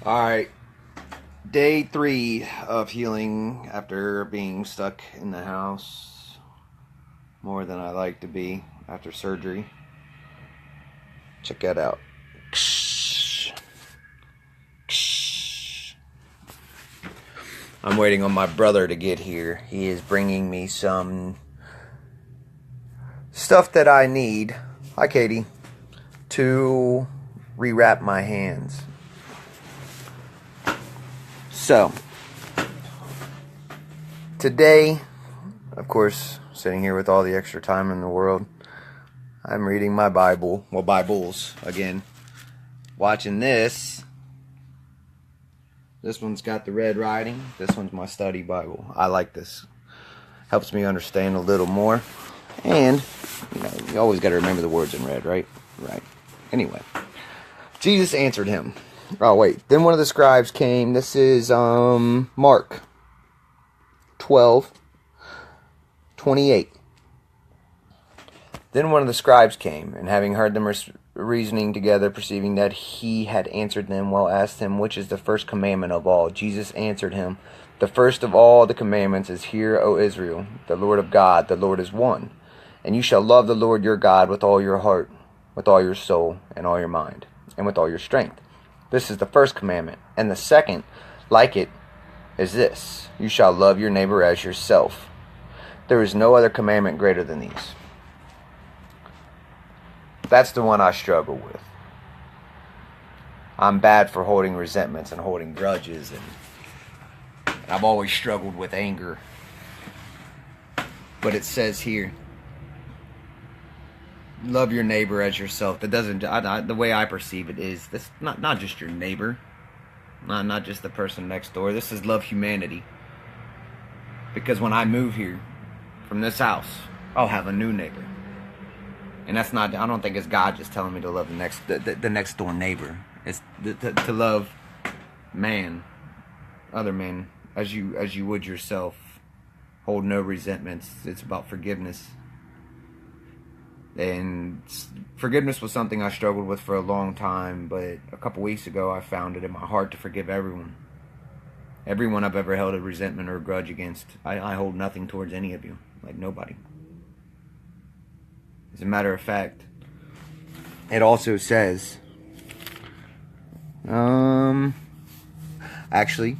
Alright, day 3 of healing after being stuck in the house more than I like to be after surgery. Check that out. I'm waiting on my brother to get here. He is bringing me some stuff that I need. Hi, Katie. To rewrap my hands. So, today, of course, sitting here with all the extra time in the world, I'm reading my Bible. Well, Bibles, again. Watching this. This one's got the red writing. This one's my study Bible. I like this. Helps me understand a little more. And, you always got to remember the words in red, right? Right. Anyway. Jesus answered him. Oh, wait. Then one of the scribes came. This is Mark 12:28. Then one of the scribes came, and having heard them reasoning together, perceiving that he had answered them well, asked him, which is the first commandment of all? Jesus answered him, the first of all the commandments is, Hear, O Israel, the Lord of God, the Lord is one. And you shall love the Lord your God with all your heart, with all your soul, and all your mind, and with all your strength. This is the first commandment. And the second, like it, is this: you shall love your neighbor as yourself. There is no other commandment greater than these. That's the one I struggle with. I'm bad for holding resentments and holding grudges, and I've always struggled with anger. But it says here, love your neighbor as yourself. That doesn't, the way I perceive it is, that's not just your neighbor, not just the person next door. This is love humanity. Because when I move here from this house, I'll have a new neighbor. And that's not, I don't think it's God just telling me to love the next door neighbor. It's to love other men, as you would yourself. Hold no resentments. It's about forgiveness. And forgiveness was something I struggled with for a long time, but a couple weeks ago I found it in my heart to forgive everyone. Everyone I've ever held a resentment or a grudge against. I hold nothing towards any of you. Like nobody. As a matter of fact, it also says, actually,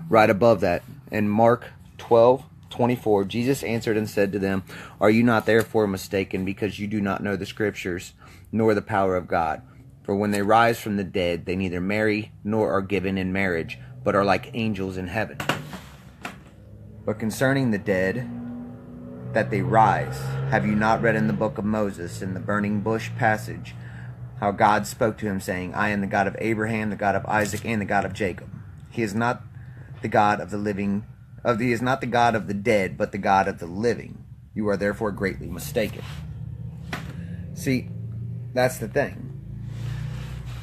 right above that, in Mark 12:24, Jesus answered and said to them, Are you not therefore mistaken, because you do not know the Scriptures, nor the power of God? For when they rise from the dead, they neither marry nor are given in marriage, but are like angels in heaven. But concerning the dead, that they rise, have you not read in the book of Moses, in the burning bush passage, how God spoke to him, saying, I am the God of Abraham, the God of Isaac, and the God of Jacob. He is not the God of the living, he is not the God of the dead, but the God of the living. You are therefore greatly mistaken. See, that's the thing.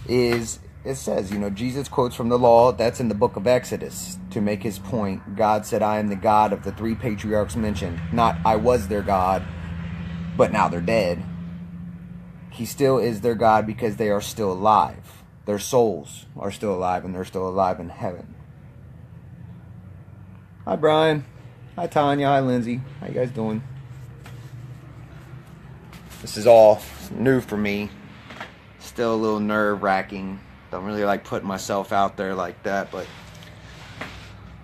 It says, Jesus quotes from the law. That's in the book of Exodus. To make his point, God said, I am the God of the 3 patriarchs mentioned. Not, I was their God, but now they're dead. He still is their God because they are still alive. Their souls are still alive, and they're still alive in heaven. Hi, Brian. Hi, Tanya. Hi, Lindsay. How you guys doing? This is all new for me. Still a little nerve-wracking. Don't really like putting myself out there like that, but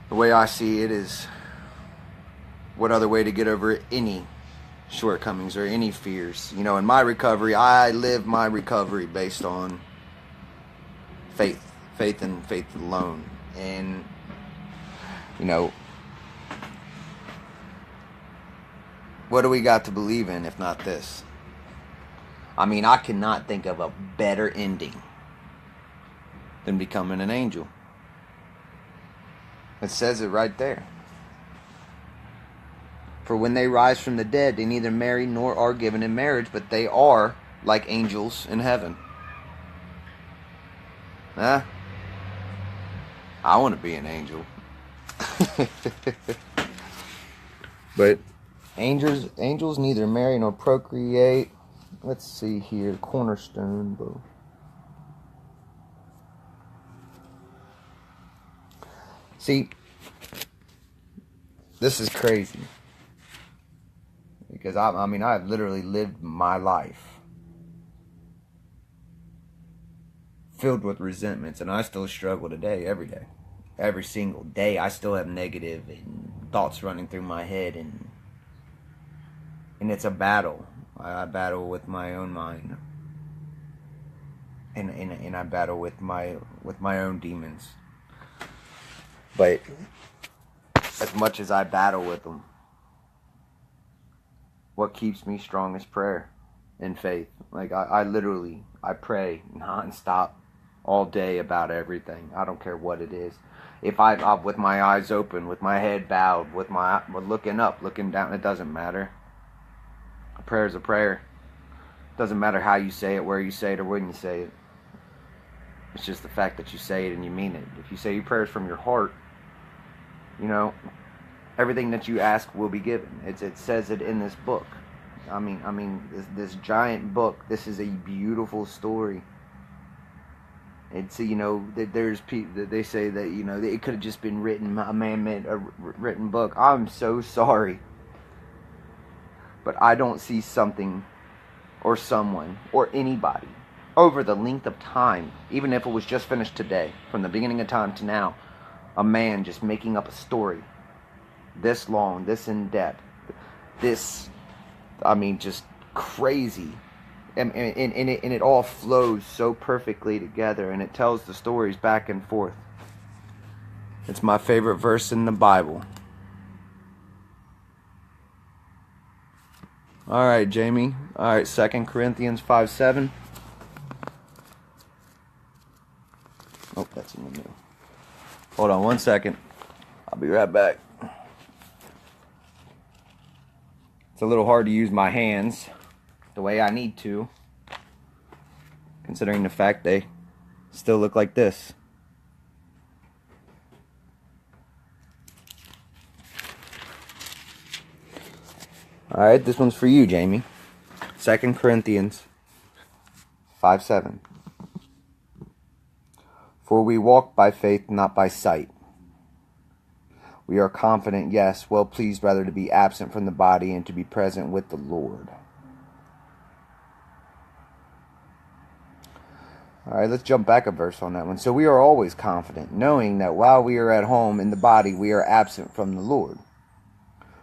the way I see it is, what other way to get over any shortcomings or any fears? In my recovery, I live my recovery based on faith and faith alone. And, what do we got to believe in if not this? I mean, I cannot think of a better ending than becoming an angel. It says it right there. For when they rise from the dead, they neither marry nor are given in marriage, but they are like angels in heaven. I want to be an angel. But angels neither marry nor procreate. Let's see here, cornerstone, bro. See, this is crazy. Because, I mean, I've literally lived my life filled with resentments, and I still struggle today, every day. Every single day, I still have negative thoughts running through my head, and it's a battle. I battle with my own mind, and I battle with my own demons. But as much as I battle with them, what keeps me strong is prayer and faith. Like, I literally pray nonstop all day about everything. I don't care what it is. If I'm with my eyes open, with my head bowed, with looking up, looking down, it doesn't matter. A prayer is a prayer. It doesn't matter how you say it, where you say it, or when you say it. It's just the fact that you say it and you mean it. If you say your prayers from your heart, you know, everything that you ask will be given. It says it in this book. I mean, this giant book. This is a beautiful story. It's, you know, there's people that they say that, you know, it could have just been written, a man-made a written book. I'm so sorry, but I don't see something or someone or anybody over the length of time, even if it was just finished today, from the beginning of time to now, a man just making up a story this long, this in depth, this, I mean, just crazy. And it all flows so perfectly together, and it tells the stories back and forth. It's my favorite verse in the Bible. All right, Jamie. All right, 2 Corinthians 5:7. Oh, that's in the middle. Hold on 1 second. I'll be right back. It's a little hard to use my hands the way I need to, considering the fact they still look like this. Alright, this one's for you, Jamie. 2 Corinthians 5:7. For we walk by faith, not by sight. We are confident, yes, well pleased rather to be absent from the body and to be present with the Lord. Alright, let's jump back a verse on that one. So we are always confident, knowing that while we are at home in the body, we are absent from the Lord.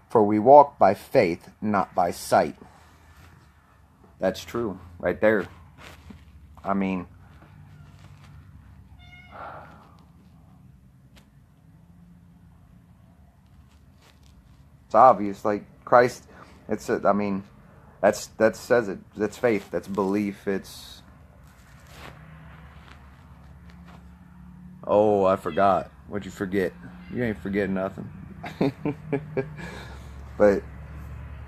For we walk by faith, not by sight. That's true, right there. I mean, it's obvious. Like, Christ, that says it. That's faith. That's belief. It's, oh, I forgot. What'd you forget? You ain't forgetting nothing. But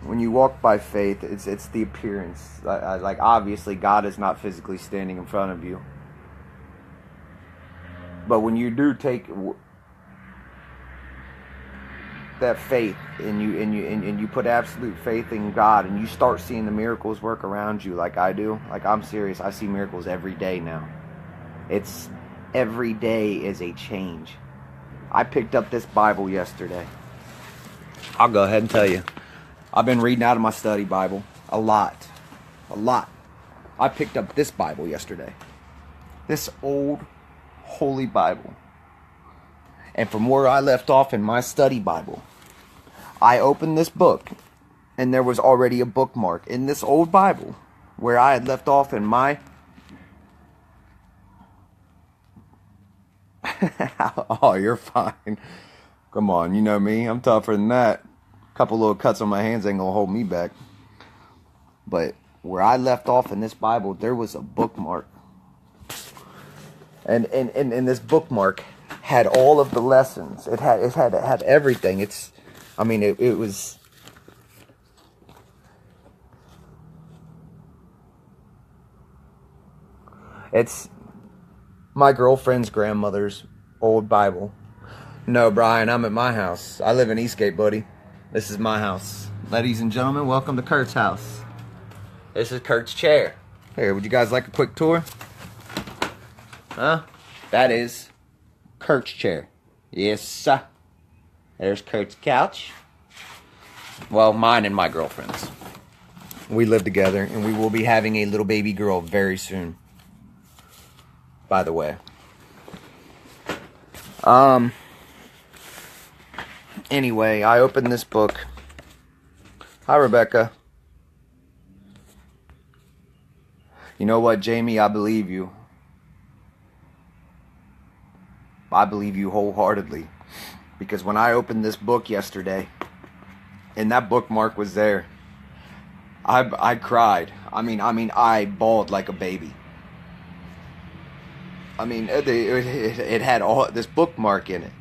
when you walk by faith, it's the appearance. Like, obviously, God is not physically standing in front of you. But when you do take that faith and you put absolute faith in God, and you start seeing the miracles work around you, like I do. Like, I'm serious. I see miracles every day now. It's every day is a change. I picked up this Bible yesterday. I'll go ahead and tell you. I've been reading out of my study Bible a lot. I picked up this Bible yesterday. This old, holy Bible. And from where I left off in my study Bible, I opened this book, and there was already a bookmark in this old Bible where I had left off in my... Oh, you're fine. Come on, you know me. I'm tougher than that. A couple little cuts on my hands ain't gonna hold me back. But where I left off in this Bible, there was a bookmark. And this bookmark had all of the lessons. It had everything. It was... It's my girlfriend's grandmother's old Bible. No, Brian, I'm at my house. I live in Eastgate, buddy. This is my house. Ladies and gentlemen, welcome to Kurt's house. This is Kurt's chair. Here, would you guys like a quick tour? Huh? That is Kurt's chair. Yes, sir. There's Kurt's couch. Well, mine and my girlfriend's. We live together, and we will be having a little baby girl very soon. By the way. Anyway, I opened this book. Hi, Rebecca. You know what, Jamie? I believe you. I believe you wholeheartedly. Because when I opened this book yesterday, and that bookmark was there, I cried. I mean, I bawled like a baby. I mean, it had all this bookmark in it.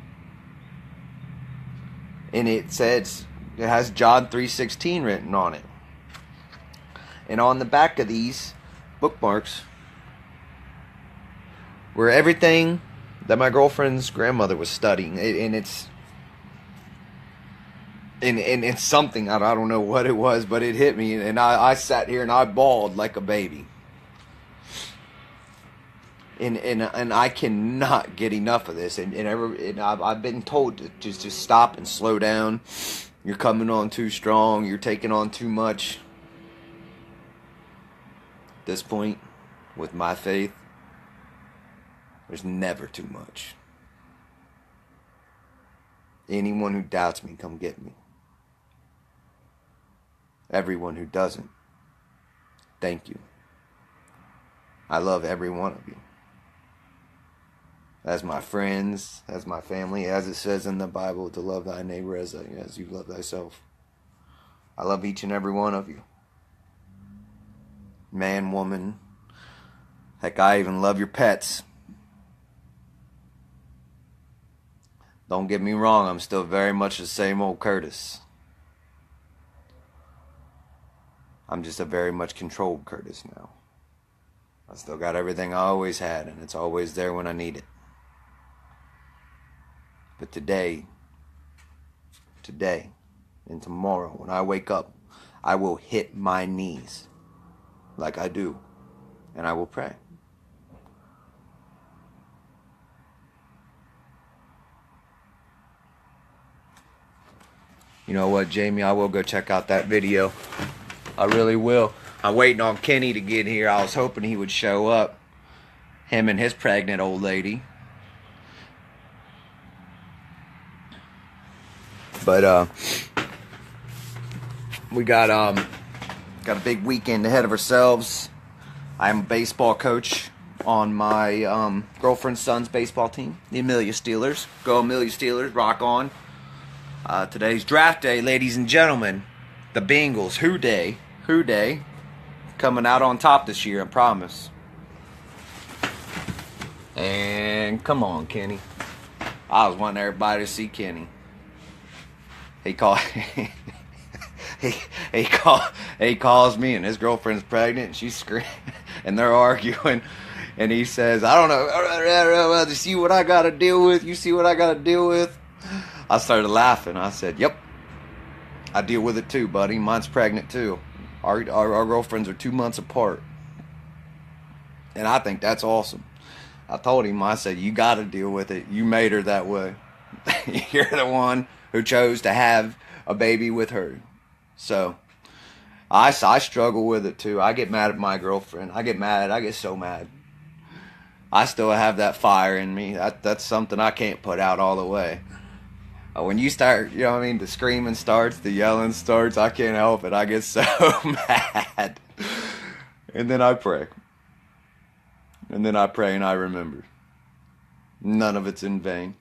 And it says, it has John 3:16 written on it. And on the back of these bookmarks were everything that my girlfriend's grandmother was studying. And it's something, I don't know what it was, but it hit me. And I sat here and I bawled like a baby. And I cannot get enough of this. And I've been told to just stop and slow down. You're coming on too strong. You're taking on too much. At this point, with my faith, there's never too much. Anyone who doubts me, come get me. Everyone who doesn't, thank you. I love every one of you. As my friends, as my family, as it says in the Bible, to love thy neighbor as you love thyself. I love each and every one of you. Man, woman, heck, I even love your pets. Don't get me wrong, I'm still very much the same old Kurtis. I'm just a very much controlled Kurtis now. I still got everything I always had, and it's always there when I need it. But today, and tomorrow, when I wake up, I will hit my knees like I do, and I will pray. You know what, Jamie? I will go check out that video. I really will. I'm waiting on Kenny to get here. I was hoping he would show up. Him and his pregnant old lady. But we got a big weekend ahead of ourselves. I'm a baseball coach on my girlfriend's son's baseball team, the Amelia Steelers. Go Amelia Steelers, rock on. Today's draft day, ladies and gentlemen. The Bengals, Who Day, coming out on top this year, I promise. And come on, Kenny. I was wanting everybody to see Kenny. He calls me, and his girlfriend's pregnant, and she's screaming, and they're arguing, and he says, I don't know, you see what I got to deal with? You see what I got to deal with? I started laughing. I said, yep, I deal with it too, buddy. Mine's pregnant too. Our girlfriends are 2 months apart, and I think that's awesome. I told him, I said, you got to deal with it. You made her that way. You're the one who chose to have a baby with her. So I struggle with it too. I get mad at my girlfriend. I get so mad. I still have that fire in me. That's something I can't put out all the way. When you start, you know what I mean, the screaming starts, the yelling starts, I can't help it. I get so mad. And then I pray. And I remember. None of it's in vain.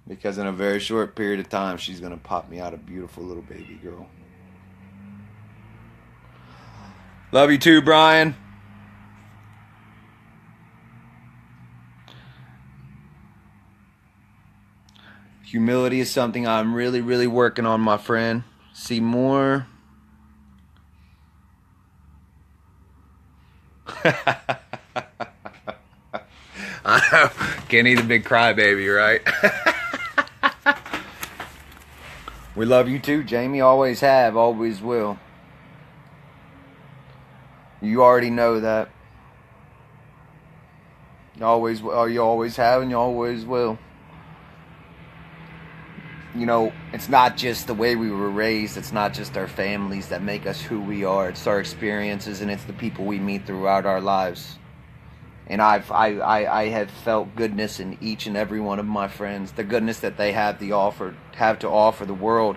Because in a very short period of time, she's going to pop me out a beautiful little baby girl. Love you too, Brian. Humility is something I'm really, really working on, my friend. See more. I know. Kenny the big crybaby, right? We love you too, Jamie. Always have, always will. You already know that. You always have, and you always will. You know, it's not just the way we were raised. It's not just our families that make us who we are. It's our experiences, and it's the people we meet throughout our lives. And I have felt goodness in each and every one of my friends. The goodness that they have to offer the world.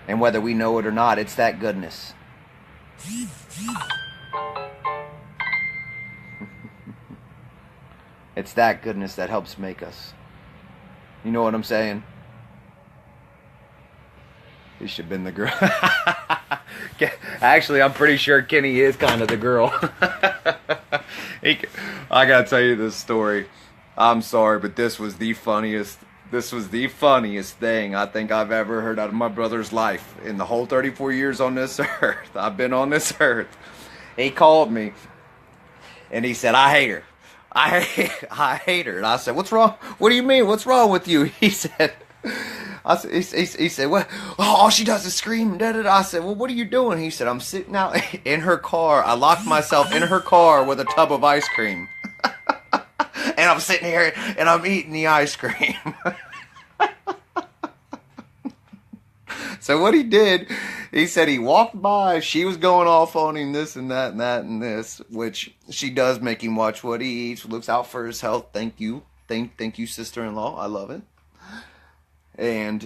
And whether we know it or not, it's that goodness. It's that goodness that helps make us. You know what I'm saying? He should have been the girl. Actually, I'm pretty sure Kenny is kind of the girl. I gotta tell you this story. I'm sorry, but this was the funniest thing I think I've ever heard out of my brother's life in the whole 34 years on this earth. I've been on this earth. He called me and he said, I hate her. I hate her. And I said, what's wrong? What do you mean? What's wrong with you? He said, he said, well, all she does is scream. Da, da, da. I said, well, what are you doing? He said, I'm sitting out in her car. I locked myself in her car with a tub of ice cream. And I'm sitting here and I'm eating the ice cream. So what he did, he said he walked by. She was going off on him, this and that and that and this, which she does make him watch what he eats, looks out for his health. Thank you. Thank you, sister-in-law. I love it. And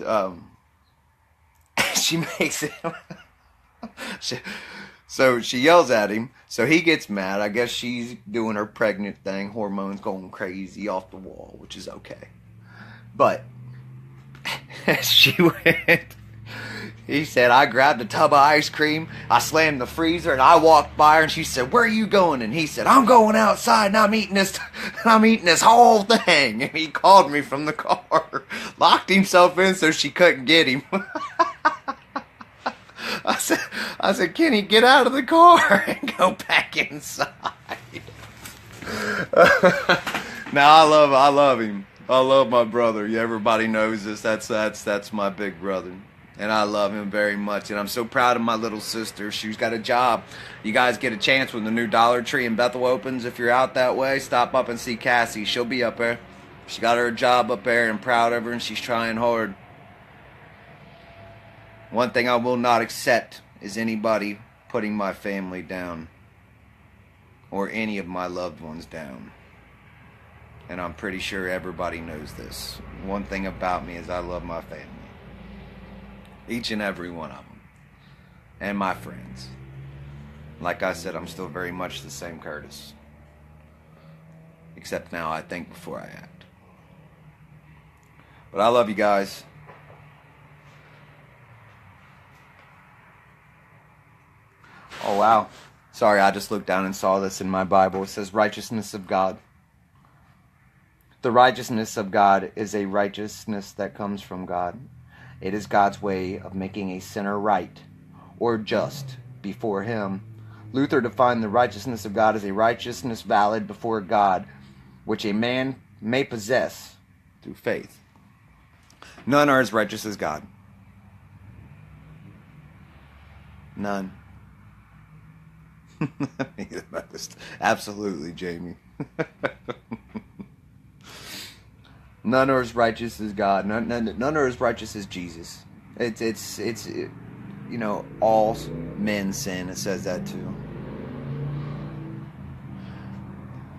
she makes him. So she yells at him. So he gets mad. I guess she's doing her pregnant thing. Hormones going crazy off the wall, which is okay. But she went. He said, I grabbed a tub of ice cream, I slammed the freezer, and I walked by her, and she said, where are you going? And he said, I'm going outside, and I'm eating this whole thing. And he called me from the car, locked himself in so she couldn't get him. I said, Kenny, get out of the car and go back inside. Now, I love him. I love my brother. Yeah, everybody knows this. That's my big brother. And I love him very much. And I'm so proud of my little sister. She's got a job. You guys get a chance when the new Dollar Tree in Bethel opens. If you're out that way, stop up and see Cassie. She'll be up there. She got her job up there, and I'm proud of her, and she's trying hard. One thing I will not accept is anybody putting my family down or any of my loved ones down. And I'm pretty sure everybody knows this. One thing about me is I love my family. Each and every one of them. And my friends. Like I said, I'm still very much the same Kurtis. Except now I think before I act. But I love you guys. Oh wow. Sorry, I just looked down and saw this in my Bible. It says righteousness of God. The righteousness of God is a righteousness that comes from God. It is God's way of making a sinner right or just before Him. Luther defined the righteousness of God as a righteousness valid before God, which a man may possess through faith. None are as righteous as God. None. Absolutely, Jamie. None are as righteous as God. None are as righteous as Jesus. It's you know, all men sin. It says that too.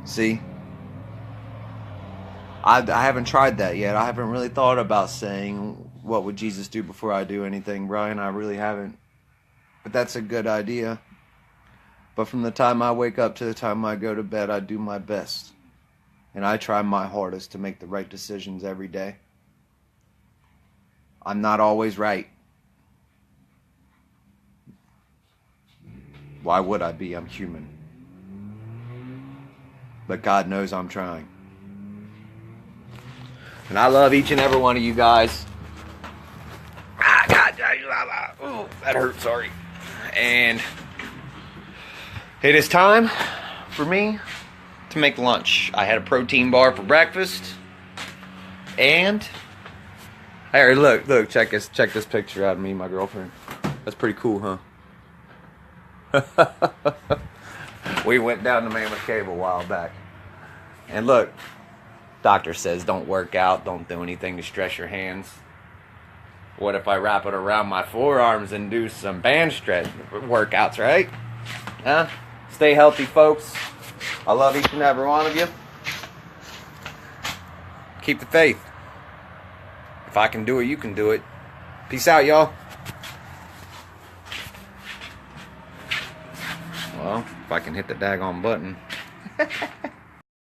See? I haven't tried that yet. I haven't really thought about saying, what would Jesus do before I do anything, Brian? I really haven't. But that's a good idea. But from the time I wake up to the time I go to bed, I do my best. And I try my hardest to make the right decisions every day. I'm not always right. Why would I be? I'm human. But God knows I'm trying. And I love each and every one of you guys. God, oh, that hurt, sorry. And it is time for me to make lunch. I had a protein bar for breakfast. And hey, look, check this picture out of me and my girlfriend. That's pretty cool, huh? We went down to Mammoth Cave a while back. And look, doctor says don't work out, don't do anything to stress your hands. What if I wrap it around my forearms and do some band stretch workouts, right? Huh? Stay healthy, folks. I love each and every one of you. Keep the faith. If I can do it, you can do it. Peace out, y'all. Well, if I can hit the daggone button.